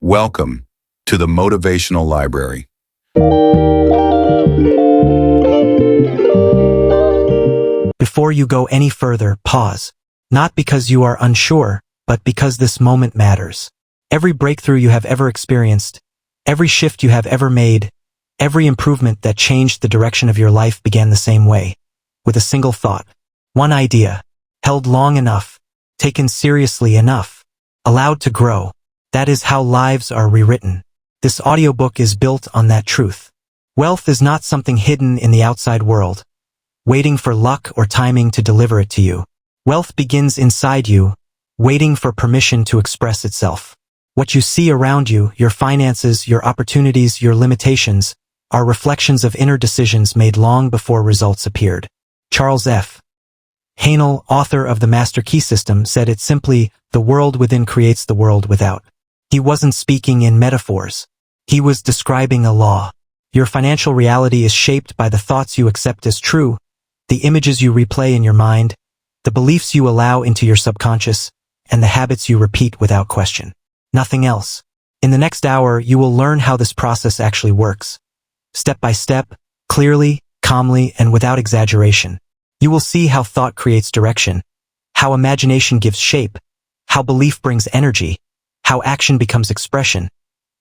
Welcome to the Motivational Library. Before you go any further, pause. Not because you are unsure, but because this moment matters. Every breakthrough you have ever experienced, every shift you have ever made, every improvement that changed the direction of your life began the same way, with a single thought. One idea, held long enough, taken seriously enough, allowed to grow. That is how lives are rewritten. This audiobook is built on that truth. Wealth is not something hidden in the outside world, waiting for luck or timing to deliver it to you. Wealth begins inside you, waiting for permission to express itself. What you see around you, your finances, your opportunities, your limitations, are reflections of inner decisions made long before results appeared. Charles F. Haanel, author of the Master Key System, said it simply, "The world within creates the world without." He wasn't speaking in metaphors. He was describing a law. Your financial reality is shaped by the thoughts you accept as true, the images you replay in your mind, the beliefs you allow into your subconscious, and the habits you repeat without question. Nothing else. In the next hour, you will learn how this process actually works. Step by step, clearly, calmly, and without exaggeration. You will see how thought creates direction, how imagination gives shape, how belief brings energy, how action becomes expression,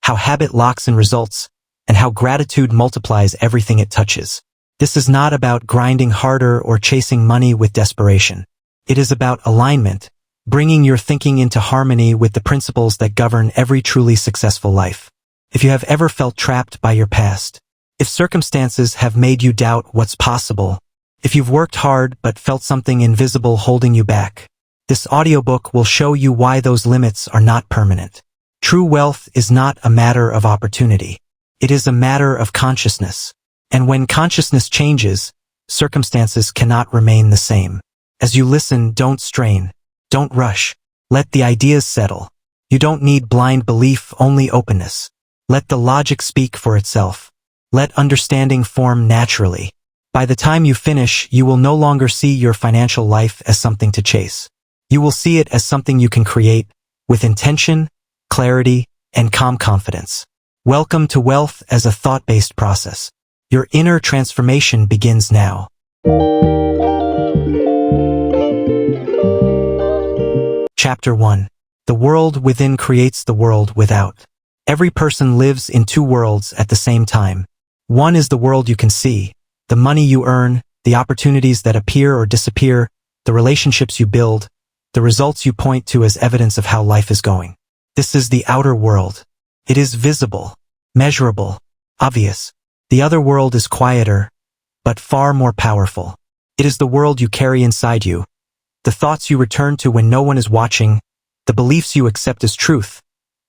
how habit locks in results, and how gratitude multiplies everything it touches. This is not about grinding harder or chasing money with desperation. It is about alignment, bringing your thinking into harmony with the principles that govern every truly successful life. If you have ever felt trapped by your past, if circumstances have made you doubt what's possible, if you've worked hard but felt something invisible holding you back, this audiobook will show you why those limits are not permanent. True wealth is not a matter of opportunity. It is a matter of consciousness. And when consciousness changes, circumstances cannot remain the same. As you listen, don't strain. Don't rush. Let the ideas settle. You don't need blind belief, only openness. Let the logic speak for itself. Let understanding form naturally. By the time you finish, you will no longer see your financial life as something to chase. You will see it as something you can create, with intention, clarity, and calm confidence. Welcome to wealth as a thought-based process. Your inner transformation begins now. Chapter 1. The world within creates the world without. Every person lives in two worlds at the same time. One is the world you can see, the money you earn, the opportunities that appear or disappear, the relationships you build, the results you point to as evidence of how life is going. This is the outer world. It is visible, measurable, obvious. The other world is quieter, but far more powerful. It is the world you carry inside you, the thoughts you return to when no one is watching, the beliefs you accept as truth,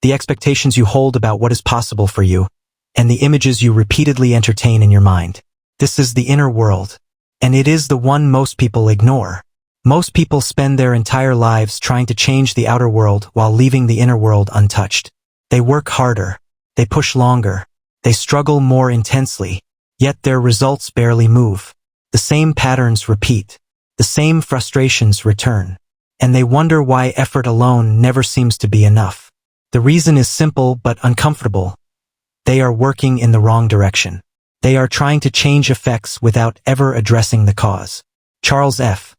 the expectations you hold about what is possible for you, and the images you repeatedly entertain in your mind. This is the inner world, and it is the one most people ignore. Most people spend their entire lives trying to change the outer world while leaving the inner world untouched. They work harder, they push longer, they struggle more intensely, yet their results barely move. The same patterns repeat, the same frustrations return, and they wonder why effort alone never seems to be enough. The reason is simple but uncomfortable. They are working in the wrong direction. They are trying to change effects without ever addressing the cause. Charles F.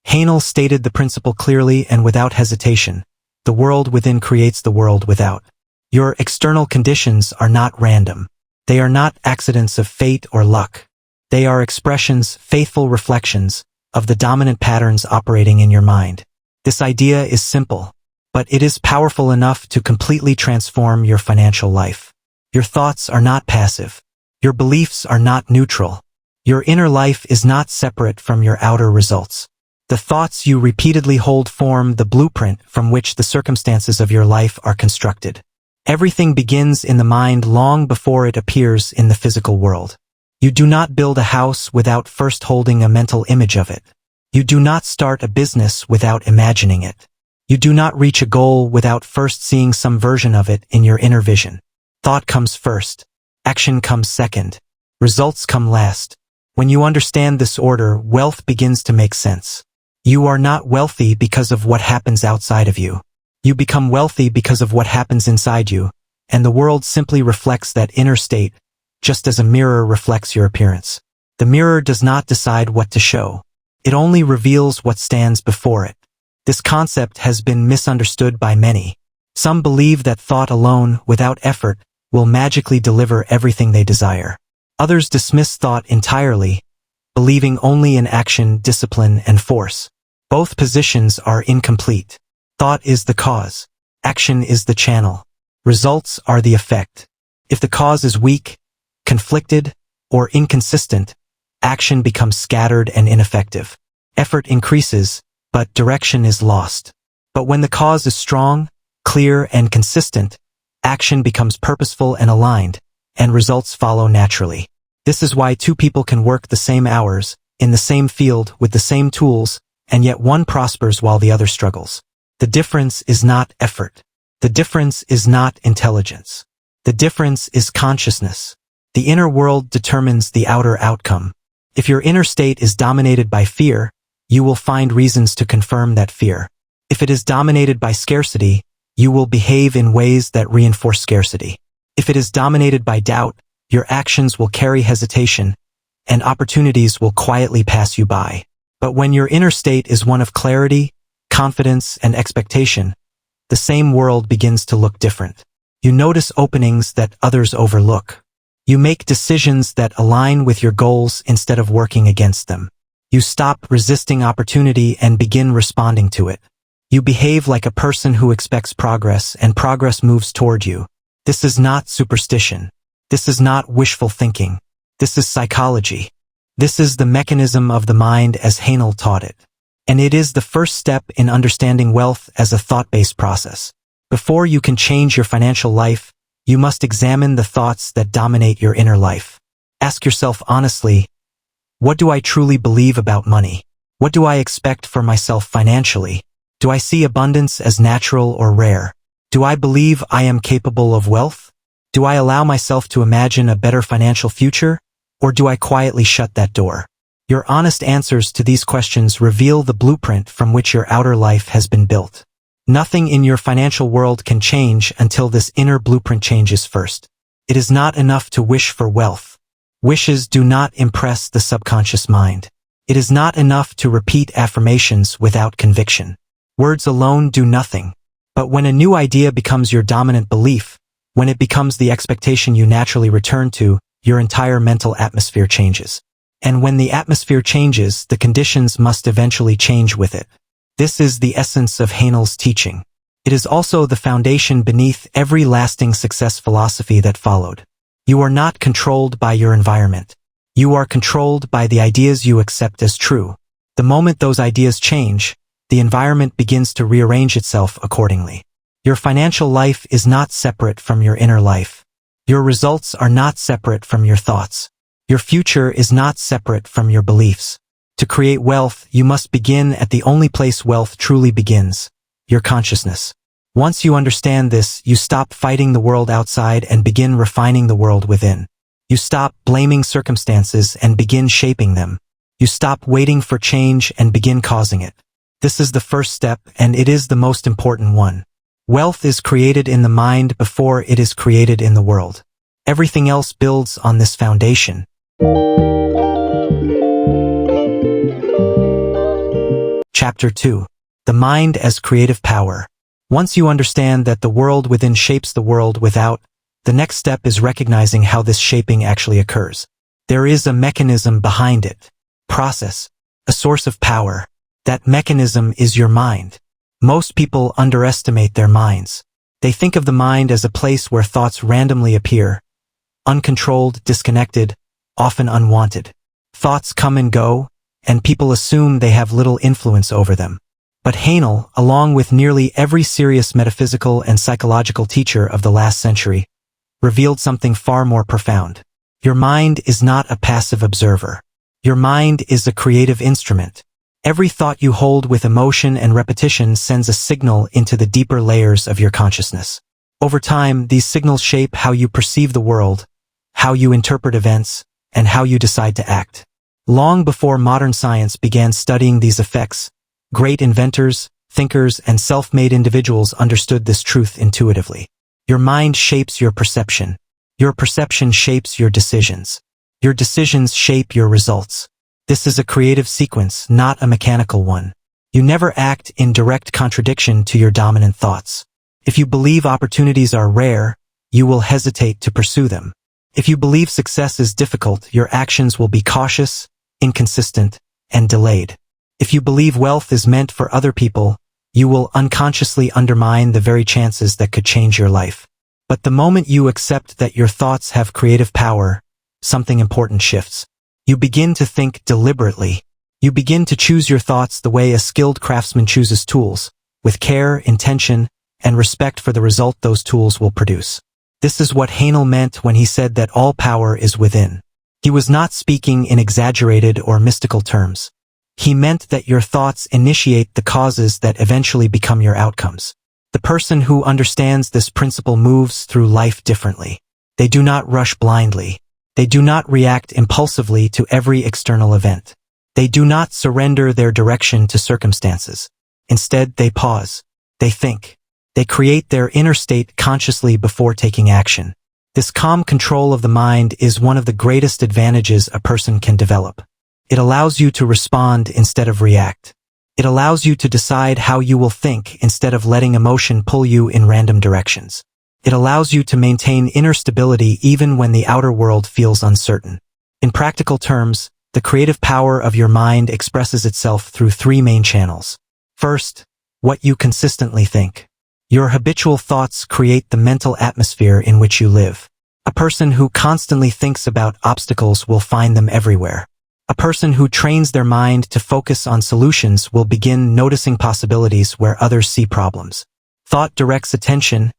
Haanel stated the principle clearly and without hesitation. The world within creates the world without. Your external conditions are not random. They are not accidents of fate or luck. They are expressions, faithful reflections, of the dominant patterns operating in your mind. This idea is simple, but it is powerful enough to completely transform your financial life. Your thoughts are not passive. Your beliefs are not neutral. Your inner life is not separate from your outer results. The thoughts you repeatedly hold form the blueprint from which the circumstances of your life are constructed. Everything begins in the mind long before it appears in the physical world. You do not build a house without first holding a mental image of it. You do not start a business without imagining it. You do not reach a goal without first seeing some version of it in your inner vision. Thought comes first. Action comes second. Results come last. When you understand this order, wealth begins to make sense. You are not wealthy because of what happens outside of you. You become wealthy because of what happens inside you, and the world simply reflects that inner state, just as a mirror reflects your appearance. The mirror does not decide what to show. It only reveals what stands before it. This concept has been misunderstood by many. Some believe that thought alone, without effort, will magically deliver everything they desire. Others dismiss thought entirely, believing only in action, discipline, and force. Both positions are incomplete. Thought is the cause. Action is the channel. Results are the effect. If the cause is weak, conflicted, or inconsistent, action becomes scattered and ineffective. Effort increases, but direction is lost. But when the cause is strong, clear, and consistent, action becomes purposeful and aligned, and results follow naturally. This is why two people can work the same hours, in the same field, with the same tools, and yet one prospers while the other struggles. The difference is not effort. The difference is not intelligence. The difference is consciousness. The inner world determines the outer outcome. If your inner state is dominated by fear, you will find reasons to confirm that fear. If it is dominated by scarcity, you will behave in ways that reinforce scarcity. If it is dominated by doubt, your actions will carry hesitation, and opportunities will quietly pass you by. But when your inner state is one of clarity, confidence, and expectation, the same world begins to look different. You notice openings that others overlook. You make decisions that align with your goals instead of working against them. You stop resisting opportunity and begin responding to it. You behave like a person who expects progress, and progress moves toward you. This is not superstition. This is not wishful thinking. This is psychology. This is the mechanism of the mind as Hanel taught it. And it is the first step in understanding wealth as a thought-based process. Before you can change your financial life, you must examine the thoughts that dominate your inner life. Ask yourself honestly, what do I truly believe about money? What do I expect for myself financially? Do I see abundance as natural or rare? Do I believe I am capable of wealth? Do I allow myself to imagine a better financial future? Or do I quietly shut that door? Your honest answers to these questions reveal the blueprint from which your outer life has been built. Nothing in your financial world can change until this inner blueprint changes first. It is not enough to wish for wealth. Wishes do not impress the subconscious mind. It is not enough to repeat affirmations without conviction. Words alone do nothing. But when a new idea becomes your dominant belief, when it becomes the expectation you naturally return to, your entire mental atmosphere changes. And when the atmosphere changes, the conditions must eventually change with it. This is the essence of Hanel's teaching. It is also the foundation beneath every lasting success philosophy that followed. You are not controlled by your environment. You are controlled by the ideas you accept as true. The moment those ideas change, the environment begins to rearrange itself accordingly. Your financial life is not separate from your inner life. Your results are not separate from your thoughts. Your future is not separate from your beliefs. To create wealth, you must begin at the only place wealth truly begins, your consciousness. Once you understand this, you stop fighting the world outside and begin refining the world within. You stop blaming circumstances and begin shaping them. You stop waiting for change and begin causing it. This is the first step, and it is the most important one. Wealth is created in the mind before it is created in the world. Everything else builds on this foundation. Chapter 2. The Mind as Creative Power. Once you understand that the world within shapes the world without, the next step is recognizing how this shaping actually occurs. There is a mechanism behind it. Process. A source of power. That mechanism is your mind. Most people underestimate their minds. They think of the mind as a place where thoughts randomly appear, uncontrolled, disconnected, often unwanted. Thoughts come and go, and people assume they have little influence over them. But Hanel, along with nearly every serious metaphysical and psychological teacher of the last century, revealed something far more profound. Your mind is not a passive observer. Your mind is a creative instrument. Every thought you hold with emotion and repetition sends a signal into the deeper layers of your consciousness. Over time, these signals shape how you perceive the world, how you interpret events, and how you decide to act. Long before modern science began studying these effects, great inventors, thinkers, and self-made individuals understood this truth intuitively. Your mind shapes your perception. Your perception shapes your decisions. Your decisions shape your results. This is a creative sequence, not a mechanical one. You never act in direct contradiction to your dominant thoughts. If you believe opportunities are rare, you will hesitate to pursue them. If you believe success is difficult, your actions will be cautious, inconsistent, and delayed. If you believe wealth is meant for other people, you will unconsciously undermine the very chances that could change your life. But the moment you accept that your thoughts have creative power, something important shifts. You begin to think deliberately. You begin to choose your thoughts the way a skilled craftsman chooses tools, with care, intention, and respect for the result those tools will produce. This is what Hanel meant when he said that all power is within. He was not speaking in exaggerated or mystical terms. He meant that your thoughts initiate the causes that eventually become your outcomes. The person who understands this principle moves through life differently. They do not rush blindly. They do not react impulsively to every external event. They do not surrender their direction to circumstances. Instead, they pause. They think. They create their inner state consciously before taking action. This calm control of the mind is one of the greatest advantages a person can develop. It allows you to respond instead of react. It allows you to decide how you will think instead of letting emotion pull you in random directions. It allows you to maintain inner stability even when the outer world feels uncertain. In practical terms, the creative power of your mind expresses itself through three main channels. First, what you consistently think. Your habitual thoughts create the mental atmosphere in which you live. A person who constantly thinks about obstacles will find them everywhere. A person who trains their mind to focus on solutions will begin noticing possibilities where others see problems. Thought directs attention,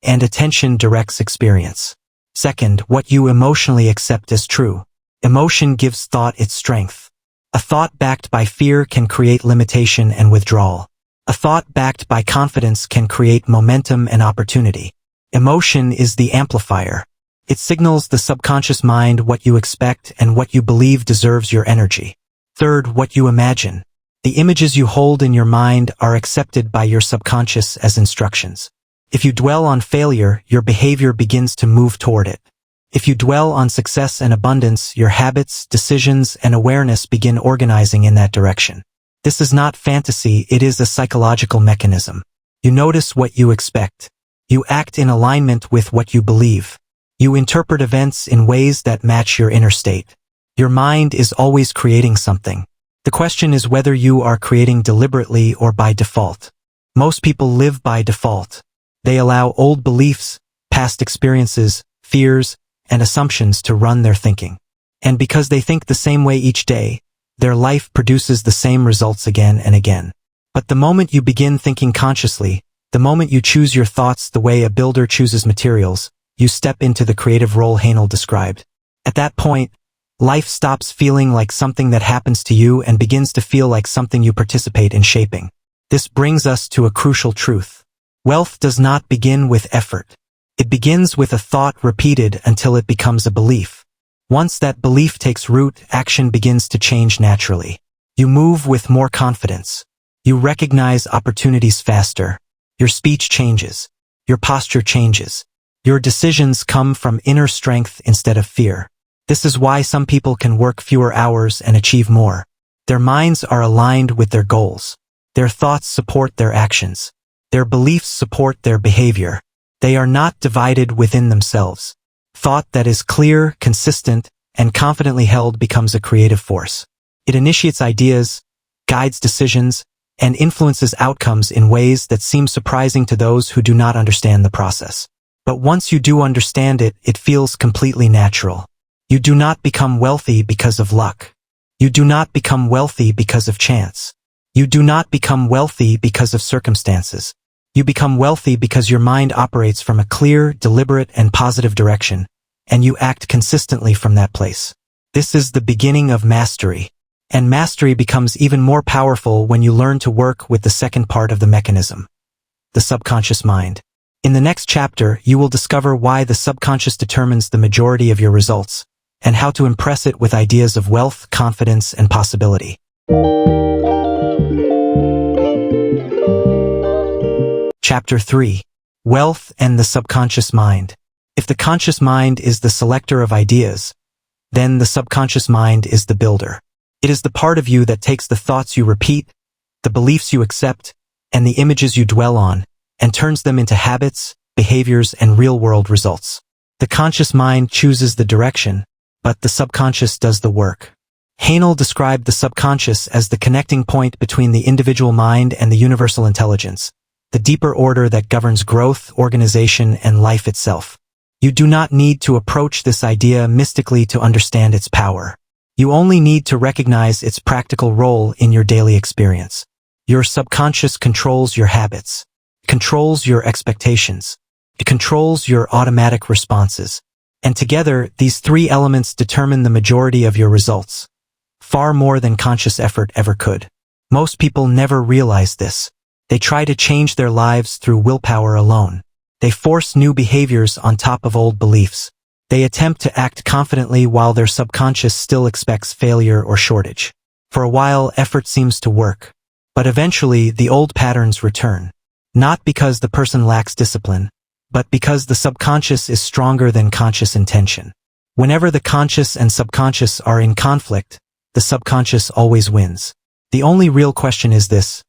and attention directs experience. Second, what you emotionally accept as true. Emotion gives thought its strength. A thought backed by fear can create limitation and withdrawal. A thought backed by confidence can create momentum and opportunity. Emotion is the amplifier. It signals the subconscious mind what you expect and what you believe deserves your energy. Third, what you imagine. The images you hold in your mind are accepted by your subconscious as instructions. If you dwell on failure, your behavior begins to move toward it. If you dwell on success and abundance, your habits, decisions, and awareness begin organizing in that direction. This is not fantasy, it is a psychological mechanism. You notice what you expect. You act in alignment with what you believe. You interpret events in ways that match your inner state. Your mind is always creating something. The question is whether you are creating deliberately or by default. Most people live by default. They allow old beliefs, past experiences, fears, and assumptions to run their thinking. And because they think the same way each day, their life produces the same results again and again. But the moment you begin thinking consciously, the moment you choose your thoughts the way a builder chooses materials, you step into the creative role Hanel described. At that point, life stops feeling like something that happens to you and begins to feel like something you participate in shaping. This brings us to a crucial truth. Wealth does not begin with effort. It begins with a thought repeated until it becomes a belief. Once that belief takes root, action begins to change naturally. You move with more confidence. You recognize opportunities faster. Your speech changes. Your posture changes. Your decisions come from inner strength instead of fear. This is why some people can work fewer hours and achieve more. Their minds are aligned with their goals. Their thoughts support their actions. Their beliefs support their behavior. They are not divided within themselves. Thought that is clear, consistent, and confidently held becomes a creative force. It initiates ideas, guides decisions, and influences outcomes in ways that seem surprising to those who do not understand the process. But once you do understand it, it feels completely natural. You do not become wealthy because of luck. You do not become wealthy because of chance. You do not become wealthy because of circumstances. You become wealthy because your mind operates from a clear, deliberate, and positive direction, and you act consistently from that place. This is the beginning of mastery. And mastery becomes even more powerful when you learn to work with the second part of the mechanism, the subconscious mind. In the next chapter, you will discover why the subconscious determines the majority of your results, and how to impress it with ideas of wealth, confidence, and possibility. Chapter 3. Wealth and the Subconscious Mind. If the conscious mind is the selector of ideas, then the subconscious mind is the builder. It is the part of you that takes the thoughts you repeat, the beliefs you accept, and the images you dwell on, and turns them into habits, behaviors, and real-world results. The conscious mind chooses the direction, but the subconscious does the work. Haenel described the subconscious as the connecting point between the individual mind and the universal intelligence, the deeper order that governs growth, organization, and life itself. You do not need to approach this idea mystically to understand its power. You only need to recognize its practical role in your daily experience. Your subconscious controls your habits, controls your expectations, it controls your automatic responses, and together these three elements determine the majority of your results, far more than conscious effort ever could. Most people never realize this. They try to change their lives through willpower alone. They force new behaviors on top of old beliefs. They attempt to act confidently while their subconscious still expects failure or shortage. For a while, effort seems to work. But eventually, the old patterns return. Not because the person lacks discipline, but because the subconscious is stronger than conscious intention. Whenever the conscious and subconscious are in conflict, the subconscious always wins. The only real question is this: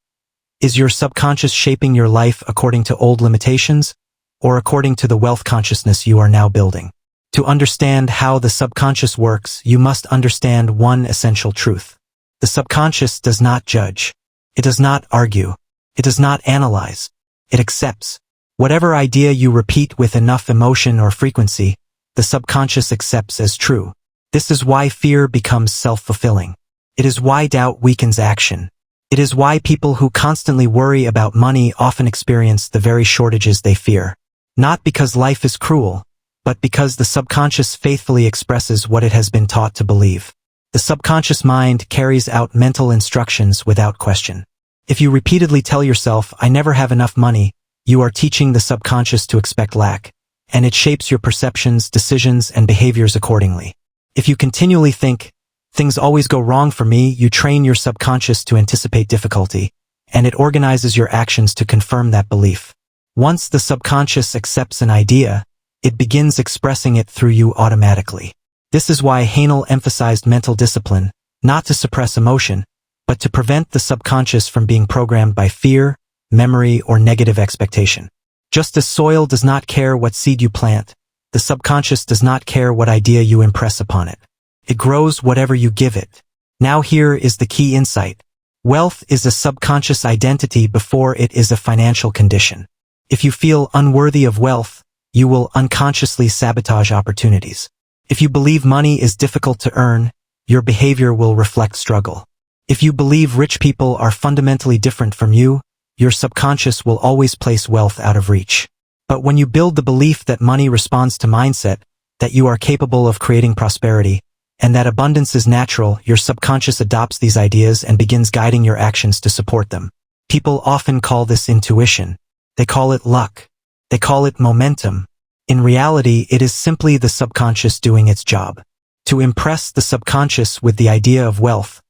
is your subconscious shaping your life according to old limitations, or according to the wealth consciousness you are now building? To understand how the subconscious works, you must understand one essential truth. The subconscious does not judge. It does not argue. It does not analyze. It accepts. Whatever idea you repeat with enough emotion or frequency, the subconscious accepts as true. This is why fear becomes self-fulfilling. It is why doubt weakens action. It is why people who constantly worry about money often experience the very shortages they fear. Not because life is cruel, but because the subconscious faithfully expresses what it has been taught to believe. The subconscious mind carries out mental instructions without question. If you repeatedly tell yourself, "I never have enough money," you are teaching the subconscious to expect lack, and it shapes your perceptions, decisions, and behaviors accordingly. If you continually think, "Things always go wrong for me," you train your subconscious to anticipate difficulty, and it organizes your actions to confirm that belief. Once the subconscious accepts an idea, it begins expressing it through you automatically. This is why Haenel emphasized mental discipline, not to suppress emotion, but to prevent the subconscious from being programmed by fear, memory, or negative expectation. Just as soil does not care what seed you plant, the subconscious does not care what idea you impress upon it. It grows whatever you give it. Now here is the key insight. Wealth is a subconscious identity before it is a financial condition. If you feel unworthy of wealth, you will unconsciously sabotage opportunities. If you believe money is difficult to earn, your behavior will reflect struggle. If you believe rich people are fundamentally different from you, your subconscious will always place wealth out of reach. But when you build the belief that money responds to mindset, that you are capable of creating prosperity, and that abundance is natural, your subconscious adopts these ideas and begins guiding your actions to support them. People often call this intuition. They call it luck. They call it momentum. In reality, it is simply the subconscious doing its job. To impress the subconscious with the idea of wealth,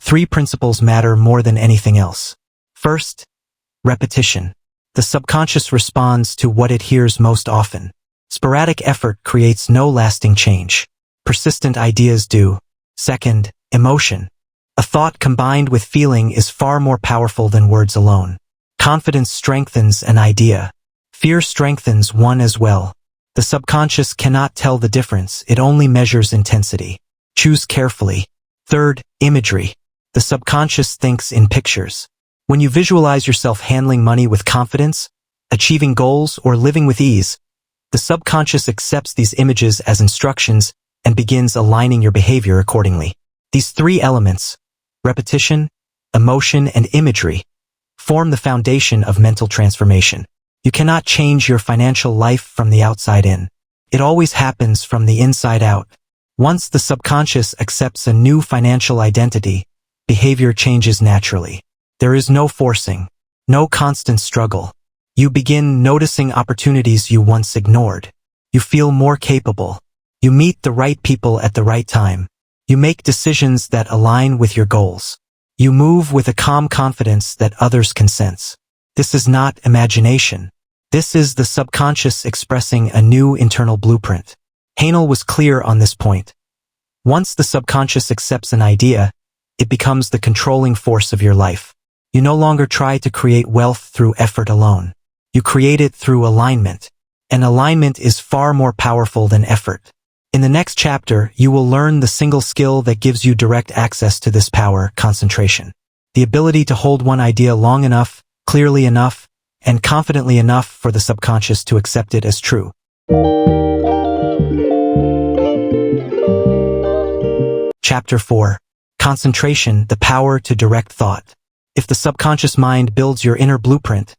3 principles matter more than anything else. First, repetition. The subconscious responds to what it hears most often. Sporadic effort creates no lasting change. Persistent ideas do. Second, emotion. A thought combined with feeling is far more powerful than words alone. Confidence strengthens an idea. Fear strengthens one as well. The subconscious cannot tell the difference, it only measures intensity. Choose carefully. Third, imagery. The subconscious thinks in pictures. When you visualize yourself handling money with confidence, achieving goals, or living with ease, the subconscious accepts these images as instructions and begins aligning your behavior accordingly. These 3 elements, repetition, emotion, and imagery, form the foundation of mental transformation. You cannot change your financial life from the outside in. It always happens from the inside out. Once the subconscious accepts a new financial identity, behavior changes naturally. There is no forcing, no constant struggle. You begin noticing opportunities you once ignored. You feel more capable. You meet the right people at the right time. You make decisions that align with your goals. You move with a calm confidence that others can sense. This is not imagination. This is the subconscious expressing a new internal blueprint. Hanel was clear on this point. Once the subconscious accepts an idea, it becomes the controlling force of your life. You no longer try to create wealth through effort alone. You create it through alignment. And alignment is far more powerful than effort. In the next chapter, you will learn the single skill that gives you direct access to this power: concentration. The ability to hold one idea long enough, clearly enough, and confidently enough for the subconscious to accept it as true. Chapter 4. Concentration, the power to direct thought. If the subconscious mind builds your inner blueprint,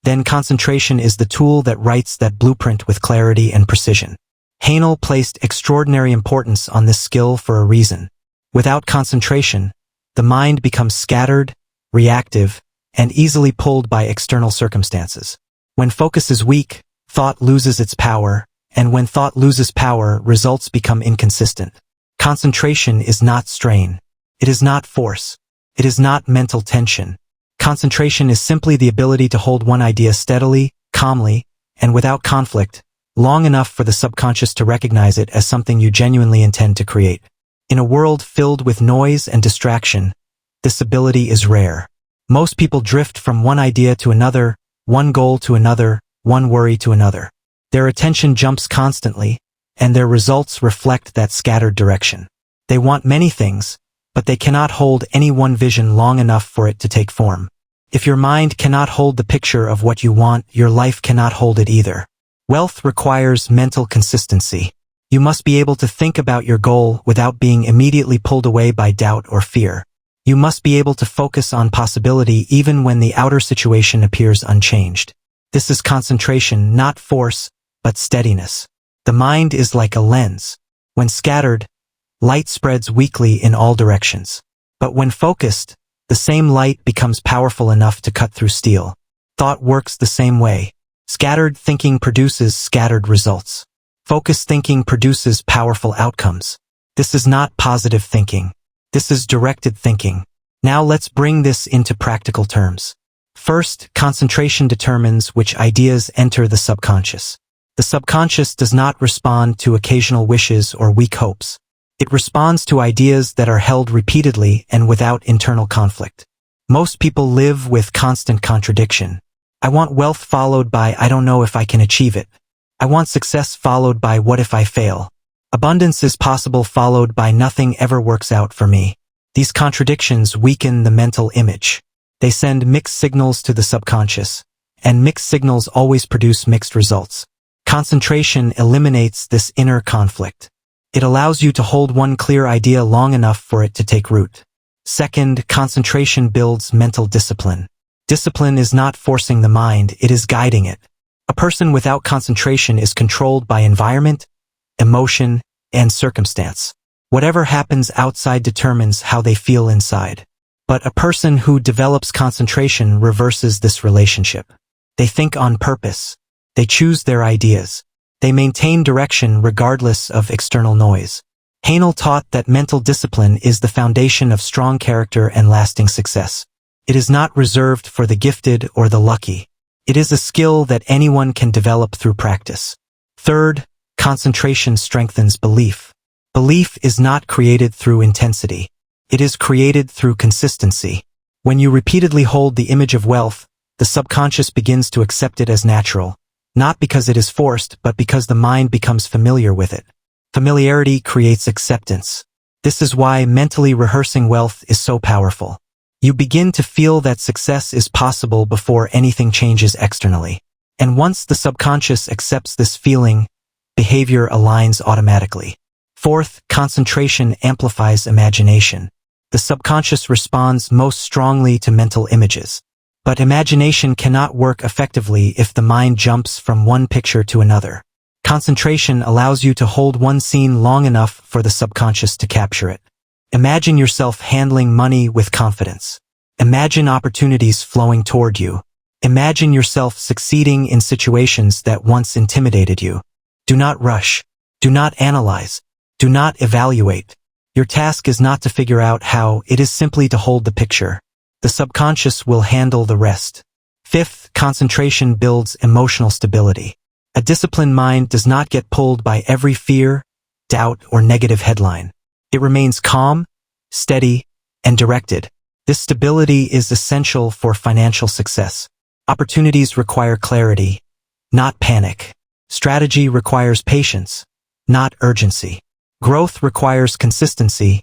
then concentration is the tool that writes that blueprint with clarity and precision. Hanel placed extraordinary importance on this skill for a reason. Without concentration, the mind becomes scattered, reactive, and easily pulled by external circumstances. When focus is weak, thought loses its power, and when thought loses power, results become inconsistent. Concentration is not strain. It is not force. It is not mental tension. Concentration is simply the ability to hold one idea steadily, calmly, and without conflict, long enough for the subconscious to recognize it as something you genuinely intend to create. In a world filled with noise and distraction, this ability is rare. Most people drift from one idea to another, one goal to another, one worry to another. Their attention jumps constantly, and their results reflect that scattered direction. They want many things, but they cannot hold any one vision long enough for it to take form. If your mind cannot hold the picture of what you want, your life cannot hold it either. Wealth requires mental consistency. You must be able to think about your goal without being immediately pulled away by doubt or fear. You must be able to focus on possibility even when the outer situation appears unchanged. This is concentration, not force, but steadiness. The mind is like a lens. When scattered, light spreads weakly in all directions. But when focused, the same light becomes powerful enough to cut through steel. Thought works the same way. Scattered thinking produces scattered results. Focused thinking produces powerful outcomes. This is not positive thinking. This is directed thinking. Now let's bring this into practical terms. First, concentration determines which ideas enter the subconscious. The subconscious does not respond to occasional wishes or weak hopes. It responds to ideas that are held repeatedly and without internal conflict. Most people live with constant contradiction. I want wealth followed by I don't know if I can achieve it. I want success followed by what if I fail. Abundance is possible followed by nothing ever works out for me. These contradictions weaken the mental image. They send mixed signals to the subconscious, and mixed signals always produce mixed results. Concentration eliminates this inner conflict. It allows you to hold one clear idea long enough for it to take root. Second, concentration builds mental discipline. Discipline is not forcing the mind, it is guiding it. A person without concentration is controlled by environment, emotion, and circumstance. Whatever happens outside determines how they feel inside. But a person who develops concentration reverses this relationship. They think on purpose. They choose their ideas. They maintain direction regardless of external noise. Hanel taught that mental discipline is the foundation of strong character and lasting success. It is not reserved for the gifted or the lucky. It is a skill that anyone can develop through practice. Third, concentration strengthens belief. Belief is not created through intensity. It is created through consistency. When you repeatedly hold the image of wealth, the subconscious begins to accept it as natural, not because it is forced, but because the mind becomes familiar with it. Familiarity creates acceptance. This is why mentally rehearsing wealth is so powerful. You begin to feel that success is possible before anything changes externally. And once the subconscious accepts this feeling, behavior aligns automatically. Fourth, concentration amplifies imagination. The subconscious responds most strongly to mental images. But imagination cannot work effectively if the mind jumps from one picture to another. Concentration allows you to hold one scene long enough for the subconscious to capture it. Imagine yourself handling money with confidence. Imagine opportunities flowing toward you. Imagine yourself succeeding in situations that once intimidated you. Do not rush. Do not analyze. Do not evaluate. Your task is not to figure out how, it is simply to hold the picture. The subconscious will handle the rest. Fifth, concentration builds emotional stability. A disciplined mind does not get pulled by every fear, doubt, or negative headline. It remains calm, steady, and directed. This stability is essential for financial success. Opportunities require clarity, not panic. Strategy requires patience, not urgency. Growth requires consistency,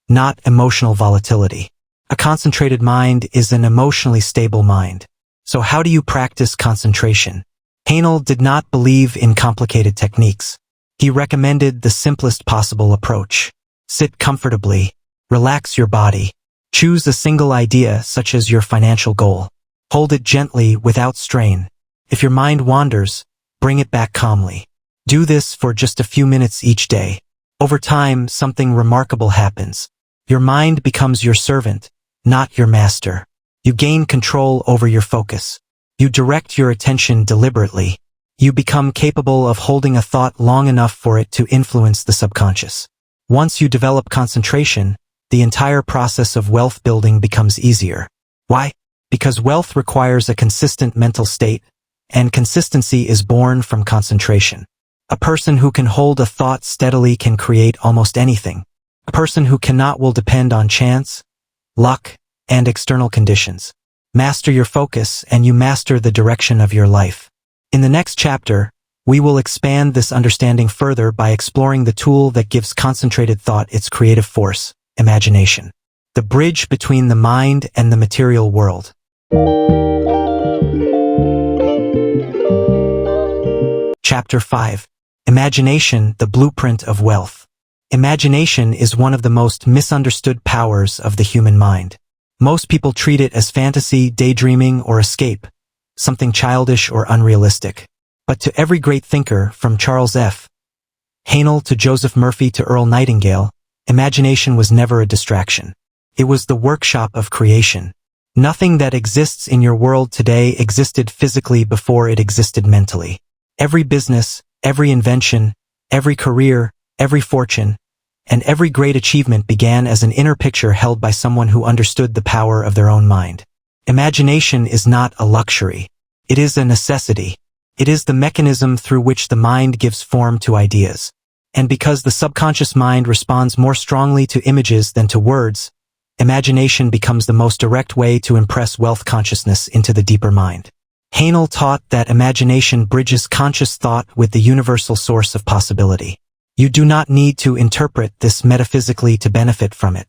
not emotional volatility. A concentrated mind is an emotionally stable mind. So how do you practice concentration? Haenel did not believe in complicated techniques. He recommended the simplest possible approach. Sit comfortably, relax your body. Choose a single idea such as your financial goal. Hold it gently without strain. If your mind wanders, bring it back calmly. Do this for just a few minutes each day. Over time, something remarkable happens. Your mind becomes your servant, not your master. You gain control over your focus. You direct your attention deliberately. You become capable of holding a thought long enough for it to influence the subconscious. Once you develop concentration, the entire process of wealth building becomes easier. Why? Because wealth requires a consistent mental state, and consistency is born from concentration. A person who can hold a thought steadily can create almost anything. A person who cannot will depend on chance, luck, and external conditions. Master your focus and you master the direction of your life. In the next chapter, we will expand this understanding further by exploring the tool that gives concentrated thought its creative force, imagination. The bridge between the mind and the material world. Chapter 5. Imagination, the blueprint of wealth. Imagination is one of the most misunderstood powers of the human mind. Most people treat it as fantasy, daydreaming, or escape, something childish or unrealistic. But to every great thinker, from Charles F. Haenel to Joseph Murphy to Earl Nightingale, imagination was never a distraction. It was the workshop of creation. Nothing that exists in your world today existed physically before it existed mentally. Every business, every invention, every career, every fortune, and every great achievement began as an inner picture held by someone who understood the power of their own mind. Imagination is not a luxury. It is a necessity. It is the mechanism through which the mind gives form to ideas. And because the subconscious mind responds more strongly to images than to words, imagination becomes the most direct way to impress wealth consciousness into the deeper mind. Haenel taught that imagination bridges conscious thought with the universal source of possibility. You do not need to interpret this metaphysically to benefit from it.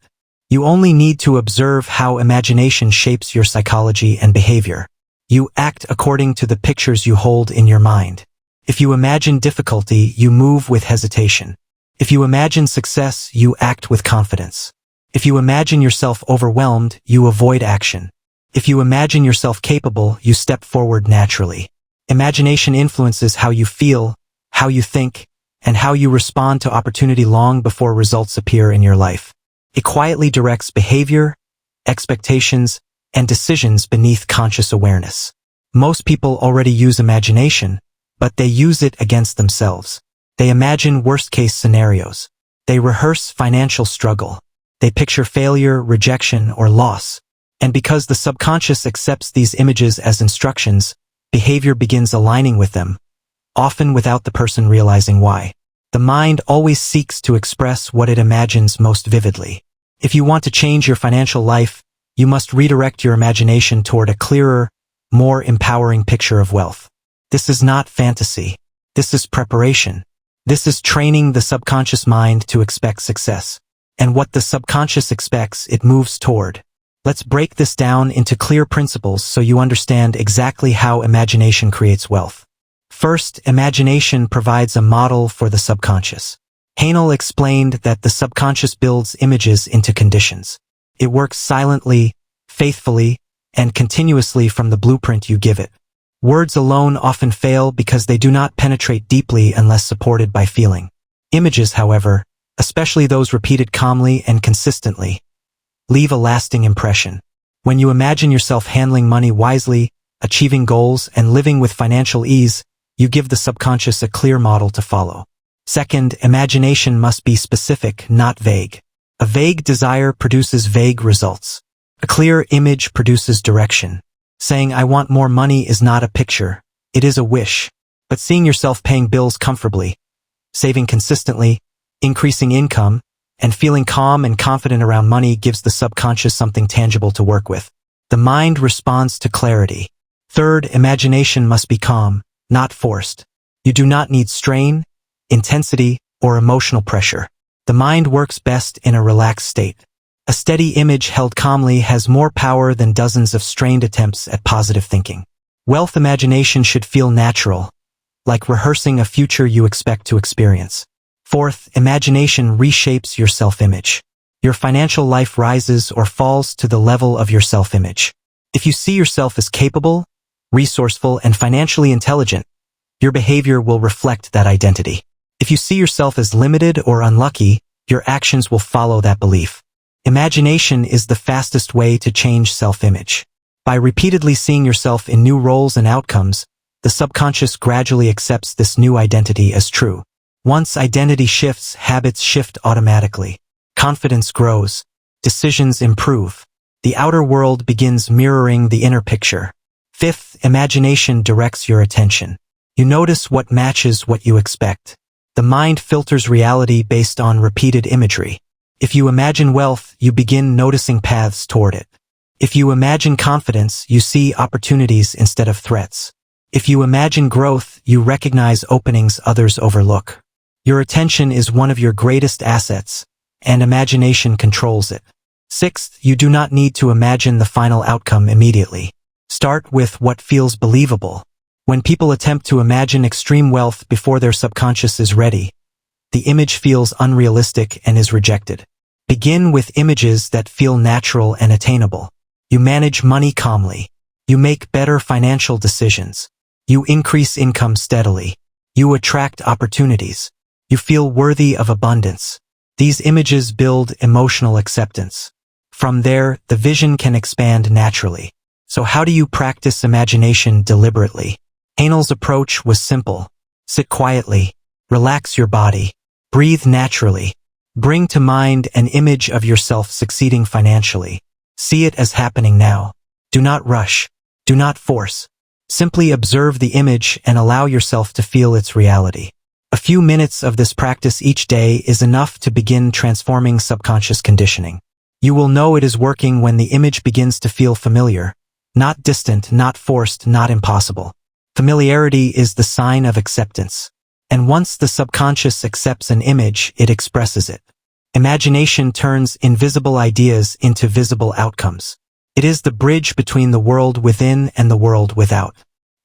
You only need to observe how imagination shapes your psychology and behavior. You act according to the pictures you hold in your mind. If you imagine difficulty, you move with hesitation. If you imagine success, you act with confidence. If you imagine yourself overwhelmed, you avoid action. If you imagine yourself capable, you step forward naturally. Imagination influences how you feel, how you think, and how you respond to opportunity long before results appear in your life. It quietly directs behavior, expectations, and decisions beneath conscious awareness. Most people already use imagination, but they use it against themselves. They imagine worst-case scenarios. They rehearse financial struggle. They picture failure, rejection, or loss. And because the subconscious accepts these images as instructions, behavior begins aligning with them, often without the person realizing why. The mind always seeks to express what it imagines most vividly. If you want to change your financial life, you must redirect your imagination toward a clearer, more empowering picture of wealth. This is not fantasy. This is preparation. This is training the subconscious mind to expect success. And what the subconscious expects, it moves toward. Let's break this down into clear principles so you understand exactly how imagination creates wealth. First, imagination provides a model for the subconscious. Haenel explained that the subconscious builds images into conditions. It works silently, faithfully, and continuously from the blueprint you give it. Words alone often fail because they do not penetrate deeply unless supported by feeling. Images, however, especially those repeated calmly and consistently, leave a lasting impression. When you imagine yourself handling money wisely, achieving goals, and living with financial ease, you give the subconscious a clear model to follow. Second, imagination must be specific, not vague. A vague desire produces vague results. A clear image produces direction. Saying I want more money is not a picture, it is a wish. But seeing yourself paying bills comfortably, saving consistently, increasing income, and feeling calm and confident around money gives the subconscious something tangible to work with. The mind responds to clarity. Third, imagination must be calm, not forced. You do not need strain, intensity, or emotional pressure. The mind works best in a relaxed state. A steady image held calmly has more power than dozens of strained attempts at positive thinking. Wealth imagination should feel natural, like rehearsing a future you expect to experience. Fourth, imagination reshapes your self-image. Your financial life rises or falls to the level of your self-image. If you see yourself as capable, resourceful, and financially intelligent, your behavior will reflect that identity. If you see yourself as limited or unlucky, your actions will follow that belief. Imagination is the fastest way to change self-image. By repeatedly seeing yourself in new roles and outcomes, the subconscious gradually accepts this new identity as true. Once identity shifts, habits shift automatically. Confidence grows. Decisions improve. The outer world begins mirroring the inner picture. Fifth, imagination directs your attention. You notice what matches what you expect. The mind filters reality based on repeated imagery. If you imagine wealth, you begin noticing paths toward it. If you imagine confidence, you see opportunities instead of threats. If you imagine growth, you recognize openings others overlook. Your attention is one of your greatest assets, and imagination controls it. Sixth, you do not need to imagine the final outcome immediately. Start with what feels believable. When people attempt to imagine extreme wealth before their subconscious is ready, the image feels unrealistic and is rejected. Begin with images that feel natural and attainable. You manage money calmly. You make better financial decisions. You increase income steadily. You attract opportunities. You feel worthy of abundance. These images build emotional acceptance. From there, the vision can expand naturally. So how do you practice imagination deliberately? Hanel's approach was simple. Sit quietly. Relax your body. Breathe naturally. Bring to mind an image of yourself succeeding financially. See it as happening now. Do not rush. Do not force. Simply observe the image and allow yourself to feel its reality. A few minutes of this practice each day is enough to begin transforming subconscious conditioning. You will know it is working when the image begins to feel familiar, not distant, not forced, not impossible. Familiarity is the sign of acceptance. And once the subconscious accepts an image, it expresses it. Imagination turns invisible ideas into visible outcomes. It is the bridge between the world within and the world without.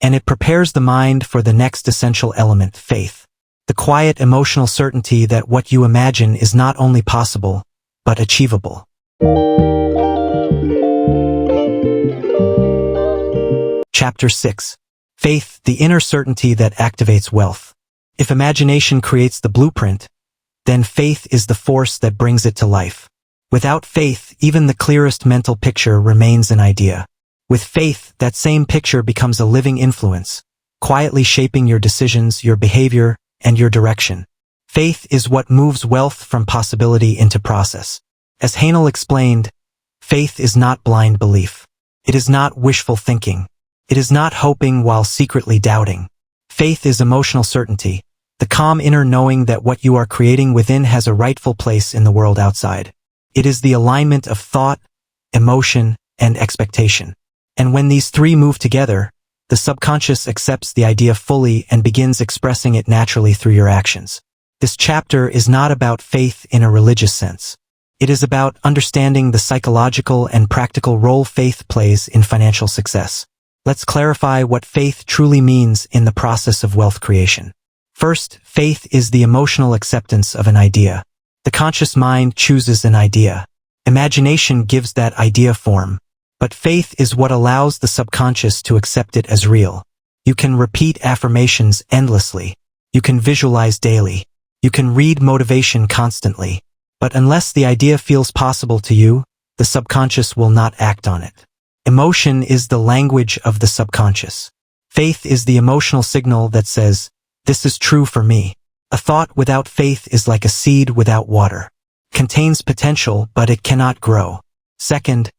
And it prepares the mind for the next essential element, faith. The quiet emotional certainty that what you imagine is not only possible, but achievable. Chapter 6. Faith, the inner certainty that activates wealth. If imagination creates the blueprint, then faith is the force that brings it to life. Without faith, even the clearest mental picture remains an idea. With faith, that same picture becomes a living influence, quietly shaping your decisions, your behavior, and your direction. Faith is what moves wealth from possibility into process. As Hanel explained, faith is not blind belief. It is not wishful thinking. It is not hoping while secretly doubting. Faith is emotional certainty, the calm inner knowing that what you are creating within has a rightful place in the world outside. It is the alignment of thought, emotion, and expectation. And when these three move together, the subconscious accepts the idea fully and begins expressing it naturally through your actions. This chapter is not about faith in a religious sense. It is about understanding the psychological and practical role faith plays in financial success. Let's clarify what faith truly means in the process of wealth creation. First, faith is the emotional acceptance of an idea. The conscious mind chooses an idea. Imagination gives that idea form. But faith is what allows the subconscious to accept it as real. You can repeat affirmations endlessly. You can visualize daily. You can read motivation constantly. But unless the idea feels possible to you, the subconscious will not act on it. Emotion is the language of the subconscious. Faith is the emotional signal that says, "This is true for me." A thought without faith is like a seed without water. Contains potential, but it cannot grow. Second,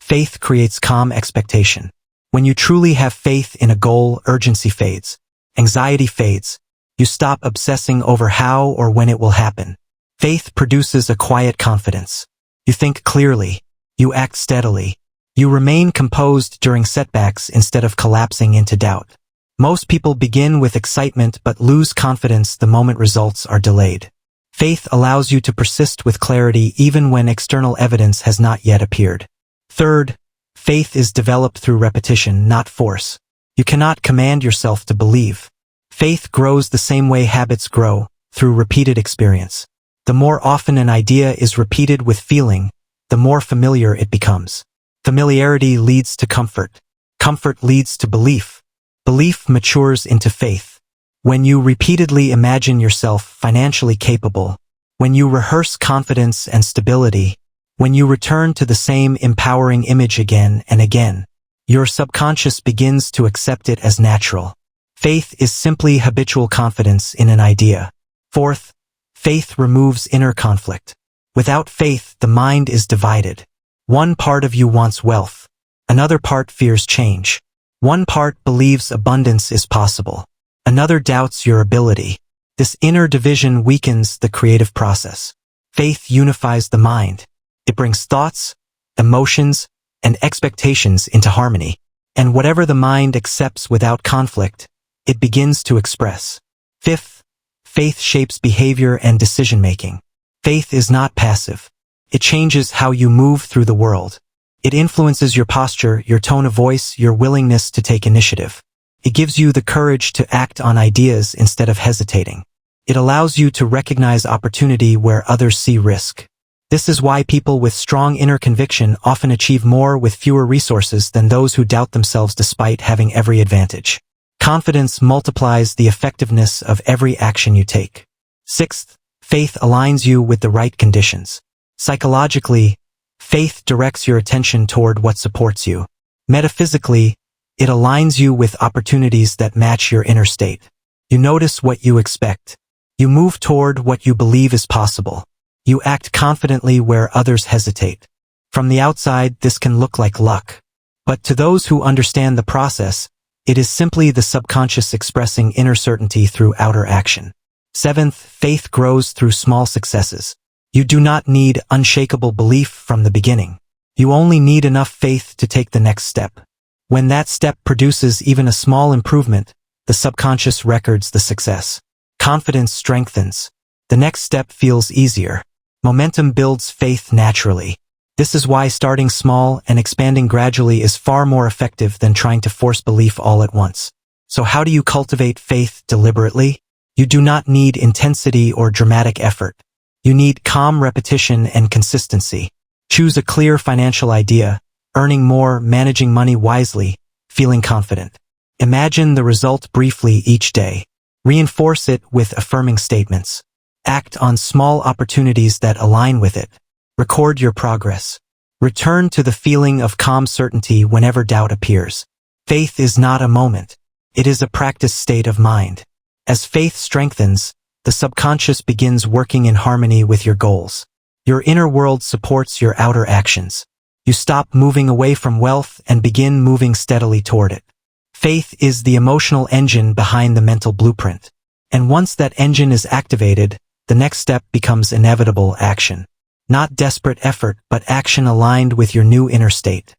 faith creates calm expectation. When you truly have faith in a goal, urgency fades. Anxiety fades. You stop obsessing over how or when it will happen. Faith produces a quiet confidence. You think clearly. You act steadily. You remain composed during setbacks instead of collapsing into doubt. Most people begin with excitement but lose confidence the moment results are delayed. Faith allows you to persist with clarity even when external evidence has not yet appeared. Third, faith is developed through repetition, not force. You cannot command yourself to believe. Faith grows the same way habits grow, through repeated experience. The more often an idea is repeated with feeling, the more familiar it becomes. Familiarity leads to comfort. Comfort leads to belief. Belief matures into faith. When you repeatedly imagine yourself financially capable, when you rehearse confidence and stability, when you return to the same empowering image again and again, your subconscious begins to accept it as natural. Faith is simply habitual confidence in an idea. Fourth, faith removes inner conflict. Without faith, the mind is divided. One part of you wants wealth. Another part fears change. One part believes abundance is possible. Another doubts your ability. This inner division weakens the creative process. Faith unifies the mind. It brings thoughts, emotions, and expectations into harmony. And whatever the mind accepts without conflict, it begins to express. Fifth, faith shapes behavior and decision-making. Faith is not passive. It changes how you move through the world. It influences your posture, your tone of voice, your willingness to take initiative. It gives you the courage to act on ideas instead of hesitating. It allows you to recognize opportunity where others see risk. This is why people with strong inner conviction often achieve more with fewer resources than those who doubt themselves despite having every advantage. Confidence multiplies the effectiveness of every action you take. Sixth, faith aligns you with the right conditions. Psychologically, faith directs your attention toward what supports you. Metaphysically, it aligns you with opportunities that match your inner state. You notice what you expect. You move toward what you believe is possible. You act confidently where others hesitate. From the outside, this can look like luck. But to those who understand the process, it is simply the subconscious expressing inner certainty through outer action. Seventh, faith grows through small successes. You do not need unshakable belief from the beginning. You only need enough faith to take the next step. When that step produces even a small improvement, the subconscious records the success. Confidence strengthens. The next step feels easier. Momentum builds faith naturally. This is why starting small and expanding gradually is far more effective than trying to force belief all at once. So how do you cultivate faith deliberately? You do not need intensity or dramatic effort. You need calm repetition and consistency. Choose a clear financial idea, earning more, managing money wisely, feeling confident. Imagine the result briefly each day. Reinforce it with affirming statements. Act on small opportunities that align with it. Record your progress. Return to the feeling of calm certainty whenever doubt appears. Faith is not a moment. It is a practice state of mind. As faith strengthens, the subconscious begins working in harmony with your goals. Your inner world supports your outer actions. You stop moving away from wealth and begin moving steadily toward it. Faith is the emotional engine behind the mental blueprint. And once that engine is activated, the next step becomes inevitable action. Not desperate effort, but action aligned with your new inner state.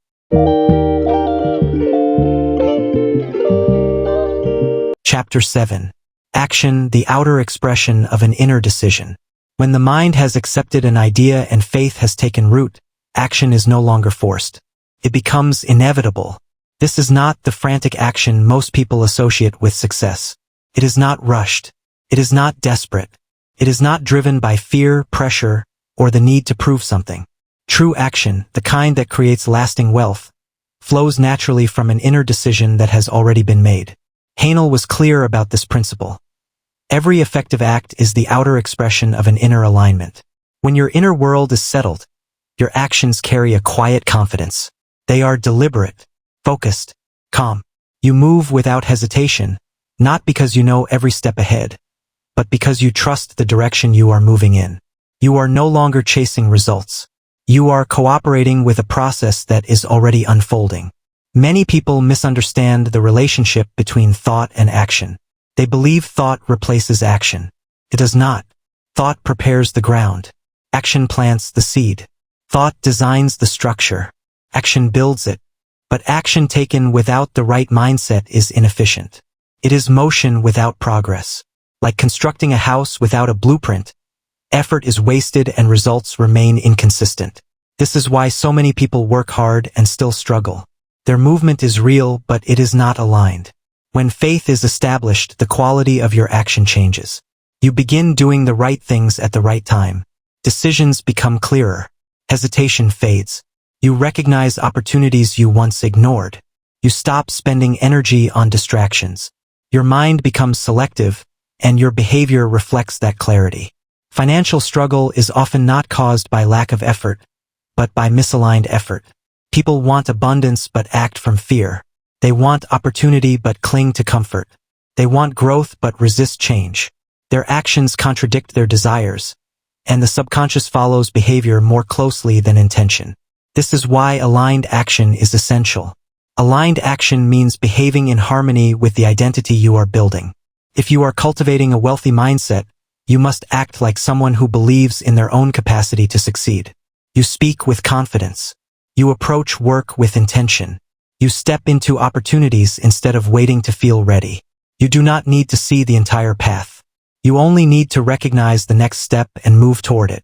Chapter 7. Action, the outer expression of an inner decision. When the mind has accepted an idea and faith has taken root, action is no longer forced. It becomes inevitable. This is not the frantic action most people associate with success. It is not rushed. It is not desperate. It is not driven by fear, pressure, or the need to prove something. True action, the kind that creates lasting wealth, flows naturally from an inner decision that has already been made. Hanel was clear about this principle. Every effective act is the outer expression of an inner alignment. When your inner world is settled, your actions carry a quiet confidence. They are deliberate, focused, calm. You move without hesitation, not because you know every step ahead, but because you trust the direction you are moving in. You are no longer chasing results. You are cooperating with a process that is already unfolding. Many people misunderstand the relationship between thought and action. They believe thought replaces action. It does not. Thought prepares the ground. Action plants the seed. Thought designs the structure. Action builds it. But action taken without the right mindset is inefficient. It is motion without progress. Like constructing a house without a blueprint, effort is wasted and results remain inconsistent. This is why so many people work hard and still struggle. Their movement is real, but it is not aligned. When faith is established, the quality of your action changes. You begin doing the right things at the right time. Decisions become clearer. Hesitation fades. You recognize opportunities you once ignored. You stop spending energy on distractions. Your mind becomes selective, and your behavior reflects that clarity. Financial struggle is often not caused by lack of effort, but by misaligned effort. People want abundance but act from fear. They want opportunity but cling to comfort. They want growth but resist change. Their actions contradict their desires, and the subconscious follows behavior more closely than intention. This is why aligned action is essential. Aligned action means behaving in harmony with the identity you are building. If you are cultivating a wealthy mindset, you must act like someone who believes in their own capacity to succeed. You speak with confidence. You approach work with intention. You step into opportunities instead of waiting to feel ready. You do not need to see the entire path. You only need to recognize the next step and move toward it.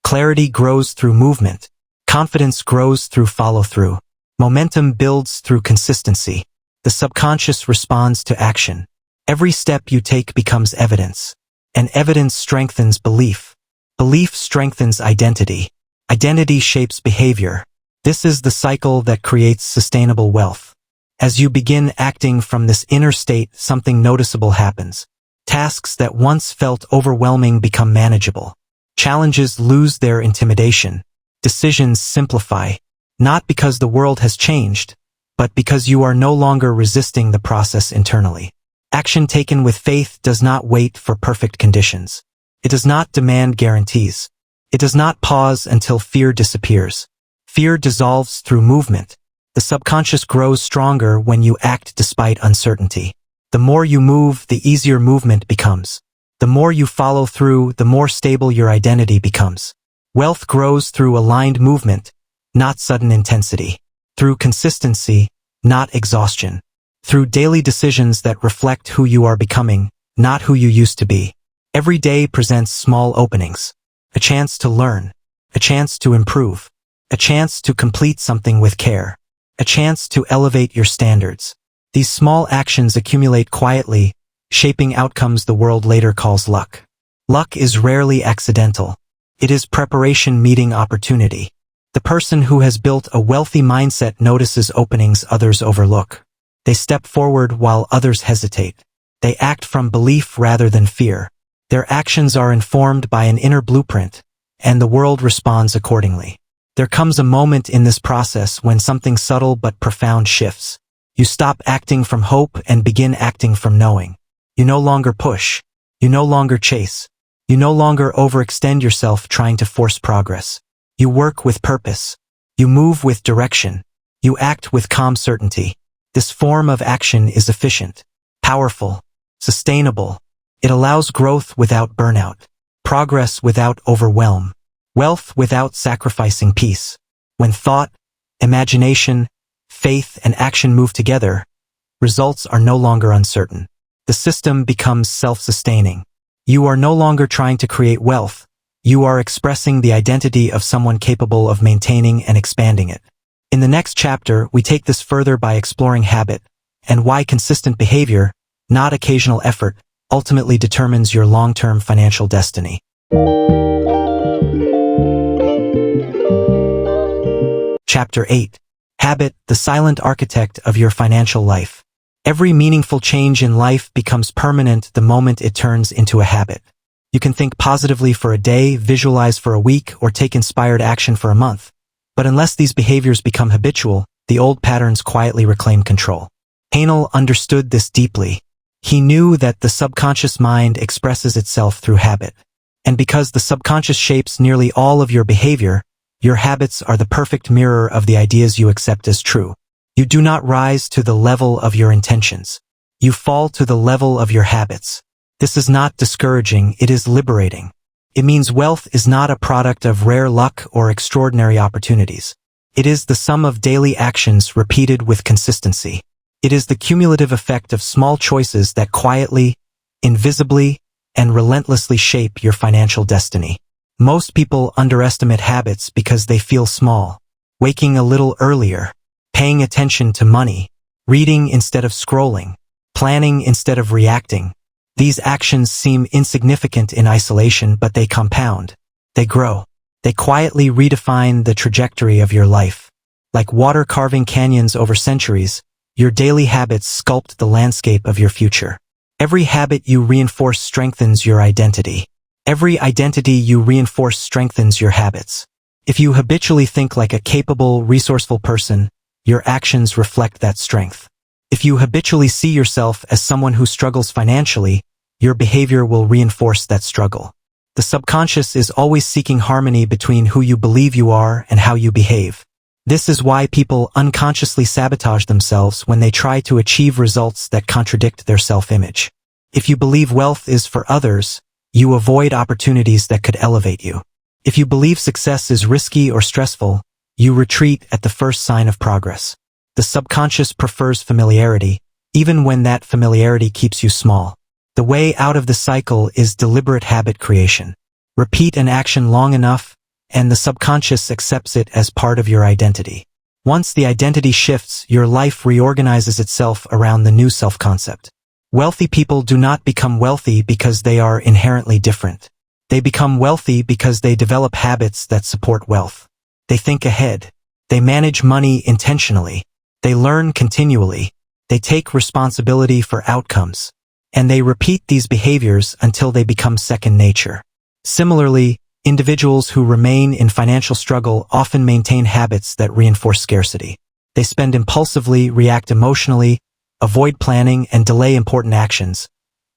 Clarity grows through movement. Confidence grows through follow-through. Momentum builds through consistency. The subconscious responds to action. Every step you take becomes evidence. And evidence strengthens belief. Belief strengthens identity. Identity shapes behavior. This is the cycle that creates sustainable wealth. As you begin acting from this inner state, something noticeable happens. Tasks that once felt overwhelming become manageable. Challenges lose their intimidation. Decisions simplify, not because the world has changed, but because you are no longer resisting the process internally. Action taken with faith does not wait for perfect conditions. It does not demand guarantees. It does not pause until fear disappears. Fear dissolves through movement. The subconscious grows stronger when you act despite uncertainty. The more you move, the easier movement becomes. The more you follow through, the more stable your identity becomes. Wealth grows through aligned movement, not sudden intensity. Through consistency, not exhaustion. Through daily decisions that reflect who you are becoming, not who you used to be. Every day presents small openings. A chance to learn. A chance to improve. A chance to complete something with care. A chance to elevate your standards. These small actions accumulate quietly, shaping outcomes the world later calls luck. Luck is rarely accidental. It is preparation meeting opportunity. The person who has built a wealthy mindset notices openings others overlook. They step forward while others hesitate. They act from belief rather than fear. Their actions are informed by an inner blueprint, and the world responds accordingly. There comes a moment in this process when something subtle but profound shifts. You stop acting from hope and begin acting from knowing. You no longer push. You no longer chase. You no longer overextend yourself trying to force progress. You work with purpose. You move with direction. You act with calm certainty. This form of action is efficient, powerful, sustainable. It allows growth without burnout, progress without overwhelm, wealth without sacrificing peace. When thought, imagination, faith, and action move together, results are no longer uncertain. The system becomes self-sustaining. You are no longer trying to create wealth. You are expressing the identity of someone capable of maintaining and expanding it. In the next chapter, we take this further by exploring habit and why consistent behavior, not occasional effort, ultimately determines your long-term financial destiny. Chapter 8. Habit, the silent architect of your financial life. Every meaningful change in life becomes permanent the moment it turns into a habit. You can think positively for a day, visualize for a week, or take inspired action for a month. But unless these behaviors become habitual, the old patterns quietly reclaim control. Hanel understood this deeply. He knew that the subconscious mind expresses itself through habit. And because the subconscious shapes nearly all of your behavior, your habits are the perfect mirror of the ideas you accept as true. You do not rise to the level of your intentions. You fall to the level of your habits. This is not discouraging, it is liberating. It means wealth is not a product of rare luck or extraordinary opportunities. It is the sum of daily actions repeated with consistency. It is the cumulative effect of small choices that quietly, invisibly, and relentlessly shape your financial destiny. Most people underestimate habits because they feel small. Waking a little earlier, paying attention to money, reading instead of scrolling, planning instead of reacting. These actions seem insignificant in isolation, but they compound. They grow. They quietly redefine the trajectory of your life. Like water carving canyons over centuries, your daily habits sculpt the landscape of your future. Every habit you reinforce strengthens your identity. Every identity you reinforce strengthens your habits. If you habitually think like a capable, resourceful person, your actions reflect that strength. If you habitually see yourself as someone who struggles financially, your behavior will reinforce that struggle. The subconscious is always seeking harmony between who you believe you are and how you behave. This is why people unconsciously sabotage themselves when they try to achieve results that contradict their self-image. If you believe wealth is for others, you avoid opportunities that could elevate you. If you believe success is risky or stressful, you retreat at the first sign of progress. The subconscious prefers familiarity, even when that familiarity keeps you small. The way out of the cycle is deliberate habit creation. Repeat an action long enough, and the subconscious accepts it as part of your identity. Once the identity shifts, your life reorganizes itself around the new self-concept. Wealthy people do not become wealthy because they are inherently different. They become wealthy because they develop habits that support wealth. They think ahead. They manage money intentionally. They learn continually. They take responsibility for outcomes. And they repeat these behaviors until they become second nature. Similarly, individuals who remain in financial struggle often maintain habits that reinforce scarcity. They spend impulsively, react emotionally, avoid planning, and delay important actions,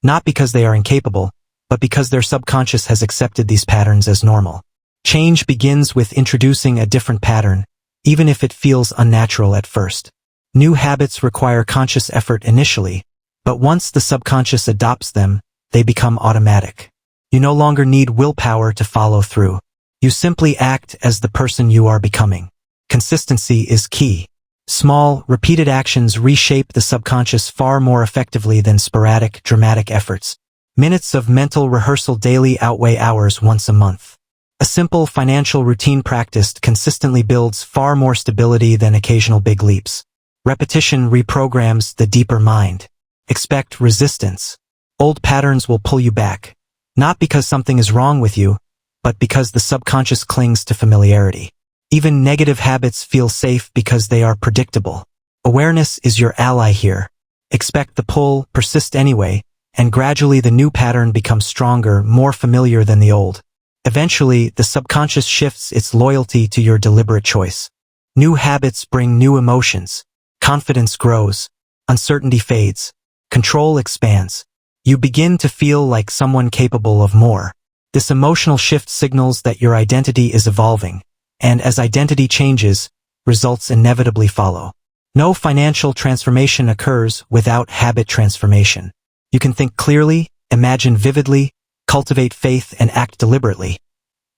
not because they are incapable, but because their subconscious has accepted these patterns as normal. Change begins with introducing a different pattern, even if it feels unnatural at first. New habits require conscious effort initially, but once the subconscious adopts them, they become automatic. You no longer need willpower to follow through. You simply act as the person you are becoming. Consistency is key. Small, repeated actions reshape the subconscious far more effectively than sporadic, dramatic efforts. Minutes of mental rehearsal daily outweigh hours once a month. A simple financial routine practiced consistently builds far more stability than occasional big leaps. Repetition reprograms the deeper mind. Expect resistance. Old patterns will pull you back, not because something is wrong with you, but because the subconscious clings to familiarity. Even negative habits feel safe because they are predictable. Awareness is your ally here. Expect the pull, persist anyway, and gradually the new pattern becomes stronger, more familiar than the old. Eventually, the subconscious shifts its loyalty to your deliberate choice. New habits bring new emotions. Confidence grows. Uncertainty fades. Control expands. You begin to feel like someone capable of more. This emotional shift signals that your identity is evolving, and as identity changes, results inevitably follow. No financial transformation occurs without habit transformation. You can think clearly, imagine vividly, cultivate faith, and act deliberately.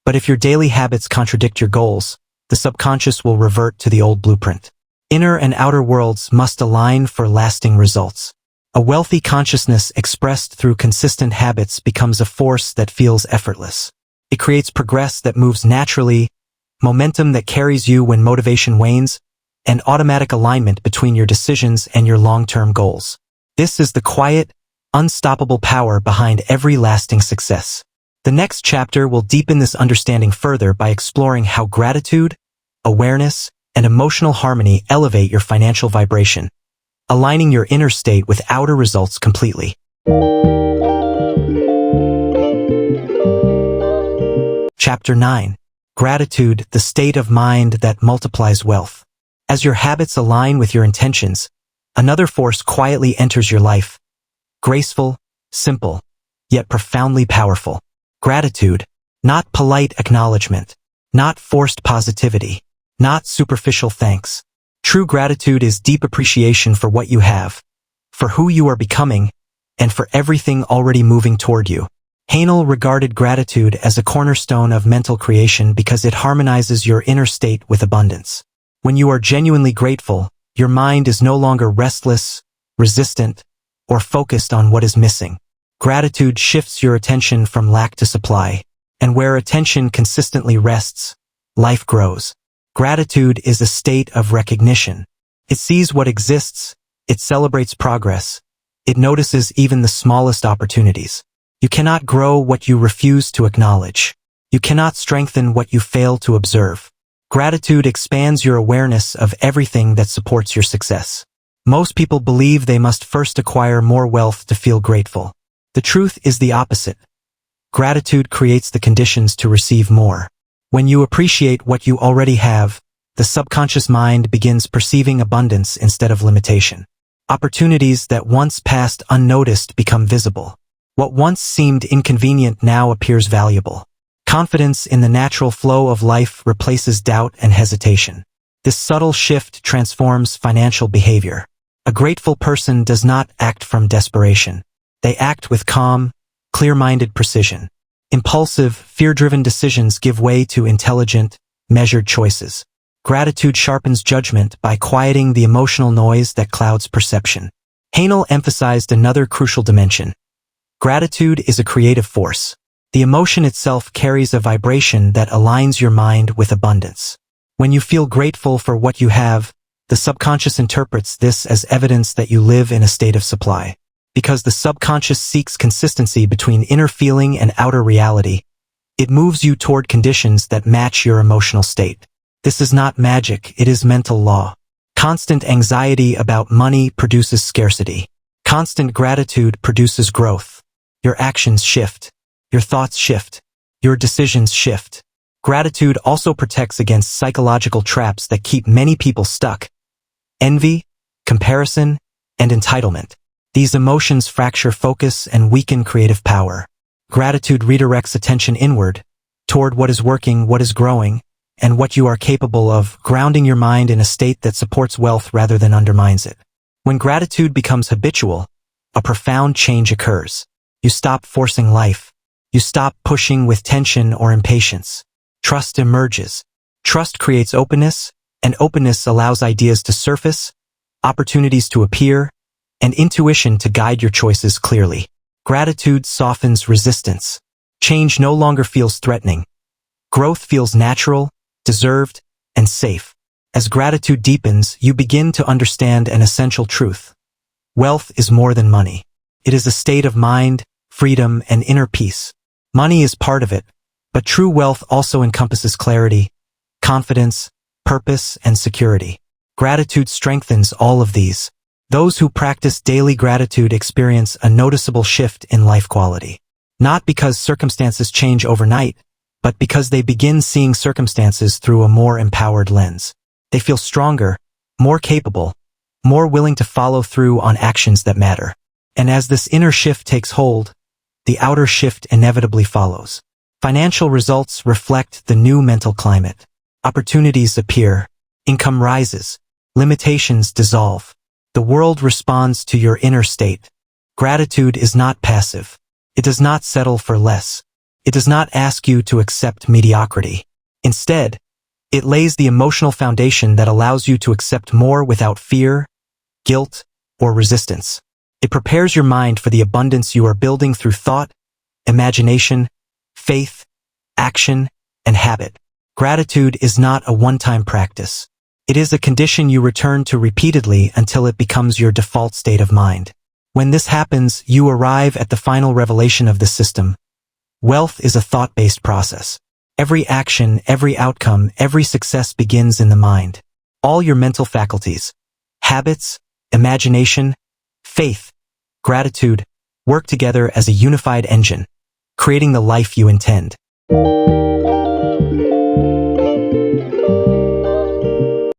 But if your daily habits contradict your goals, the subconscious will revert to the old blueprint. Inner and outer worlds must align for lasting results. A wealthy consciousness expressed through consistent habits becomes a force that feels effortless. It creates progress that moves naturally, momentum that carries you when motivation wanes, and automatic alignment between your decisions and your long-term goals. This is the quiet, unstoppable power behind every lasting success. The next chapter will deepen this understanding further by exploring how gratitude, awareness, and emotional harmony elevate your financial vibration, aligning your inner state with outer results completely. Chapter 9. Gratitude, the state of mind that multiplies wealth. As your habits align with your intentions, another force quietly enters your life. Graceful, simple, yet profoundly powerful. Gratitude, not polite acknowledgement, not forced positivity, not superficial thanks. True gratitude is deep appreciation for what you have, for who you are becoming, and for everything already moving toward you. Hanel regarded gratitude as a cornerstone of mental creation because it harmonizes your inner state with abundance. When you are genuinely grateful, your mind is no longer restless, resistant, or focused on what is missing. Gratitude shifts your attention from lack to supply, and where attention consistently rests, life grows. Gratitude is a state of recognition. It sees what exists, it celebrates progress, it notices even the smallest opportunities. You cannot grow what you refuse to acknowledge. You cannot strengthen what you fail to observe. Gratitude expands your awareness of everything that supports your success. Most people believe they must first acquire more wealth to feel grateful. The truth is the opposite. Gratitude creates the conditions to receive more. When you appreciate what you already have, the subconscious mind begins perceiving abundance instead of limitation. Opportunities that once passed unnoticed become visible. What once seemed inconvenient now appears valuable. Confidence in the natural flow of life replaces doubt and hesitation. This subtle shift transforms financial behavior. A grateful person does not act from desperation. They act with calm, clear-minded precision. Impulsive, fear-driven decisions give way to intelligent, measured choices. Gratitude sharpens judgment by quieting the emotional noise that clouds perception. Hanel emphasized another crucial dimension. Gratitude is a creative force. The emotion itself carries a vibration that aligns your mind with abundance. When you feel grateful for what you have, the subconscious interprets this as evidence that you live in a state of supply. Because the subconscious seeks consistency between inner feeling and outer reality, it moves you toward conditions that match your emotional state. This is not magic, it is mental law. Constant anxiety about money produces scarcity. Constant gratitude produces growth. Your actions shift. Your thoughts shift. Your decisions shift. Gratitude also protects against psychological traps that keep many people stuck. Envy, comparison, and entitlement. These emotions fracture focus and weaken creative power. Gratitude redirects attention inward, toward what is working, what is growing, and what you are capable of, grounding your mind in a state that supports wealth rather than undermines it. When gratitude becomes habitual, a profound change occurs. You stop forcing life. You stop pushing with tension or impatience. Trust emerges. Trust creates openness, and openness allows ideas to surface, opportunities to appear, and intuition to guide your choices clearly. Gratitude softens resistance. Change no longer feels threatening. Growth feels natural, deserved, and safe. As gratitude deepens, you begin to understand an essential truth. Wealth is more than money. It is a state of mind, freedom, and inner peace. Money is part of it, but true wealth also encompasses clarity, confidence, purpose, and security. Gratitude strengthens all of these. Those who practice daily gratitude experience a noticeable shift in life quality. Not because circumstances change overnight, but because they begin seeing circumstances through a more empowered lens. They feel stronger, more capable, more willing to follow through on actions that matter. And as this inner shift takes hold, the outer shift inevitably follows. Financial results reflect the new mental climate. Opportunities appear, income rises, limitations dissolve. The world responds to your inner state. Gratitude is not passive. It does not settle for less. It does not ask you to accept mediocrity. Instead, it lays the emotional foundation that allows you to accept more without fear, guilt, or resistance. It prepares your mind for the abundance you are building through thought, imagination, faith, action, and habit. Gratitude is not a one-time practice. It is a condition you return to repeatedly until it becomes your default state of mind. When this happens, you arrive at the final revelation of the system. Wealth is a thought-based process. Every action, every outcome, every success begins in the mind. All your mental faculties, habits, imagination, faith, gratitude, work together as a unified engine, creating the life you intend.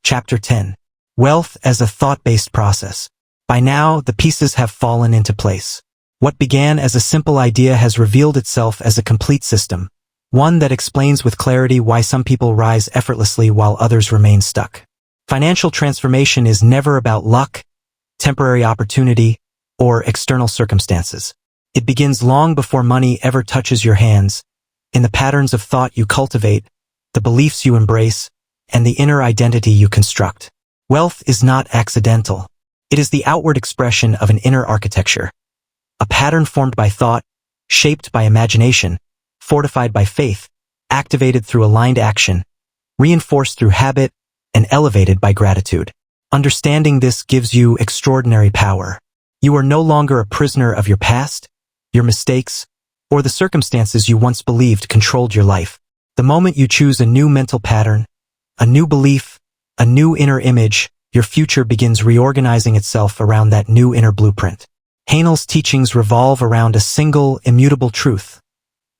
Chapter 10. Wealth as a thought-based process. By now, the pieces have fallen into place. What began as a simple idea has revealed itself as a complete system, one that explains with clarity why some people rise effortlessly while others remain stuck. Financial transformation is never about luck, temporary opportunity, or external circumstances. It begins long before money ever touches your hands, in the patterns of thought you cultivate, the beliefs you embrace, and the inner identity you construct. Wealth is not accidental. It is the outward expression of an inner architecture, a pattern formed by thought, shaped by imagination, fortified by faith, activated through aligned action, reinforced through habit, and elevated by gratitude. Understanding this gives you extraordinary power. You are no longer a prisoner of your past, your mistakes, or the circumstances you once believed controlled your life. The moment you choose a new mental pattern, a new belief, a new inner image, your future begins reorganizing itself around that new inner blueprint. Haenel's teachings revolve around a single, immutable truth.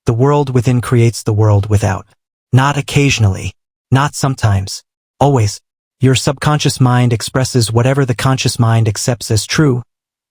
The world within creates the world without. Not occasionally, not sometimes, always. Your subconscious mind expresses whatever the conscious mind accepts as true,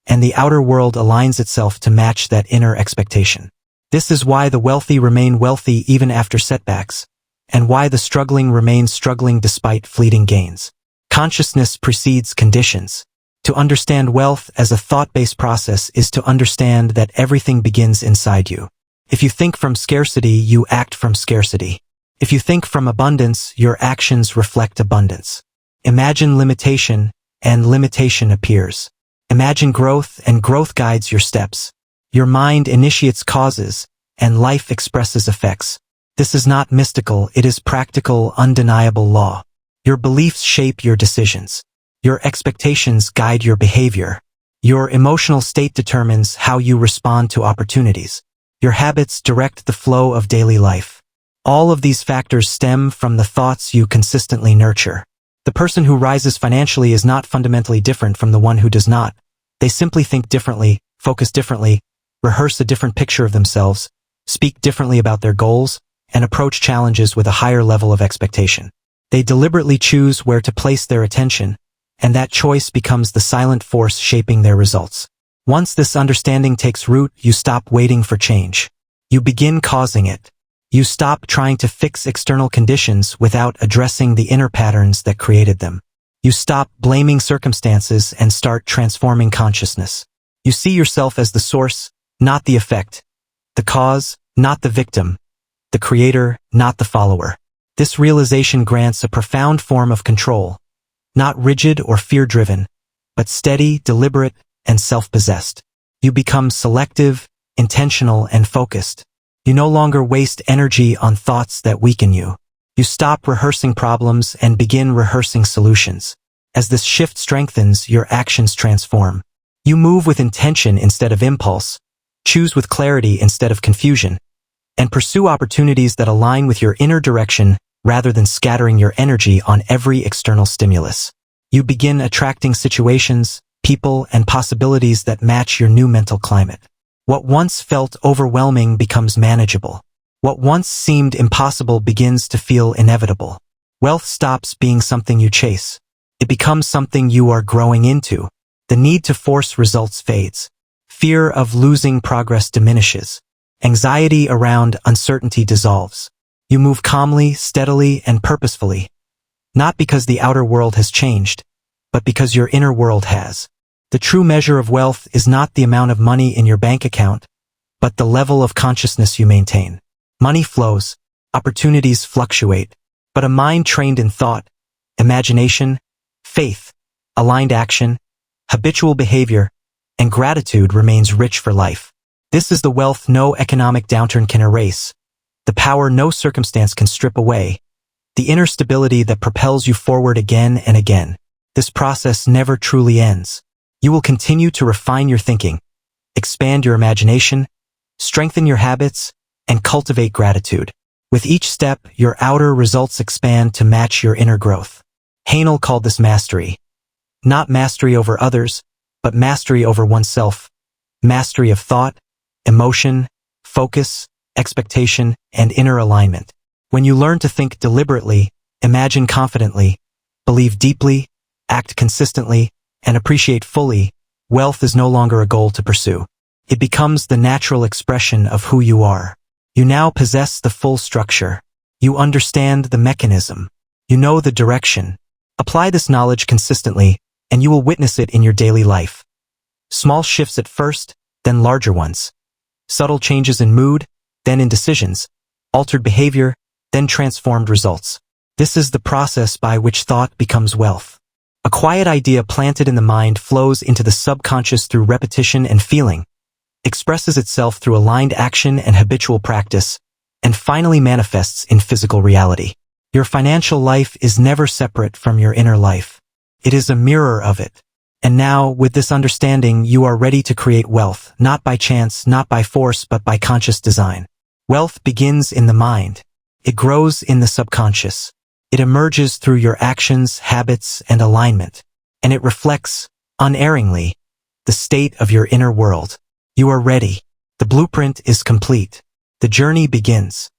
and the outer world aligns itself to match that inner expectation. This is why the wealthy remain wealthy even after setbacks, and why the struggling remain struggling despite fleeting gains. Consciousness precedes conditions. To understand wealth as a thought-based process is to understand that everything begins inside you. If you think from scarcity, you act from scarcity. If you think from abundance, your actions reflect abundance. Imagine limitation, and limitation appears. Imagine growth, and growth guides your steps. Your mind initiates causes, and life expresses effects. This is not mystical, it is practical, undeniable law. Your beliefs shape your decisions. Your expectations guide your behavior. Your emotional state determines how you respond to opportunities. Your habits direct the flow of daily life. All of these factors stem from the thoughts you consistently nurture. The person who rises financially is not fundamentally different from the one who does not. They simply think differently, focus differently, rehearse a different picture of themselves, speak differently about their goals, and approach challenges with a higher level of expectation. They deliberately choose where to place their attention, and that choice becomes the silent force shaping their results. Once this understanding takes root, you stop waiting for change. You begin causing it. You stop trying to fix external conditions without addressing the inner patterns that created them. You stop blaming circumstances and start transforming consciousness. You see yourself as the source, not the effect, the cause, not the victim, the creator, not the follower. This realization grants a profound form of control, not rigid or fear-driven, but steady, deliberate, and self-possessed. You become selective, intentional, and focused. You no longer waste energy on thoughts that weaken you. You stop rehearsing problems and begin rehearsing solutions. As this shift strengthens, your actions transform. You move with intention instead of impulse, choose with clarity instead of confusion, and pursue opportunities that align with your inner direction rather than scattering your energy on every external stimulus. You begin attracting situations, people, and possibilities that match your new mental climate. What once felt overwhelming becomes manageable. What once seemed impossible begins to feel inevitable. Wealth stops being something you chase. It becomes something you are growing into. The need to force results fades. Fear of losing progress diminishes. Anxiety around uncertainty dissolves. You move calmly, steadily, and purposefully. Not because the outer world has changed, but because your inner world has. The true measure of wealth is not the amount of money in your bank account, but the level of consciousness you maintain. Money flows, opportunities fluctuate, but a mind trained in thought, imagination, faith, aligned action, habitual behavior, and gratitude remains rich for life. This is the wealth no economic downturn can erase, the power no circumstance can strip away, the inner stability that propels you forward again and again. This process never truly ends. You will continue to refine your thinking, expand your imagination, strengthen your habits, and cultivate gratitude. With each step, your outer results expand to match your inner growth. Haenel called this mastery. Not mastery over others, but mastery over oneself. Mastery of thought, emotion, focus, expectation, and inner alignment. When you learn to think deliberately, imagine confidently, believe deeply, act consistently, and appreciate fully, wealth is no longer a goal to pursue. It becomes the natural expression of who you are. You now possess the full structure. You understand the mechanism. You know the direction. Apply this knowledge consistently, and you will witness it in your daily life. Small shifts at first, then larger ones. Subtle changes in mood, then in decisions. Altered behavior, then transformed results. This is the process by which thought becomes wealth. A quiet idea planted in the mind flows into the subconscious through repetition and feeling, expresses itself through aligned action and habitual practice, and finally manifests in physical reality. Your financial life is never separate from your inner life. It is a mirror of it. And now, with this understanding, you are ready to create wealth, not by chance, not by force, but by conscious design. Wealth begins in the mind. It grows in the subconscious. It emerges through your actions, habits, and alignment. And it reflects, unerringly, the state of your inner world. You are ready. The blueprint is complete. The journey begins.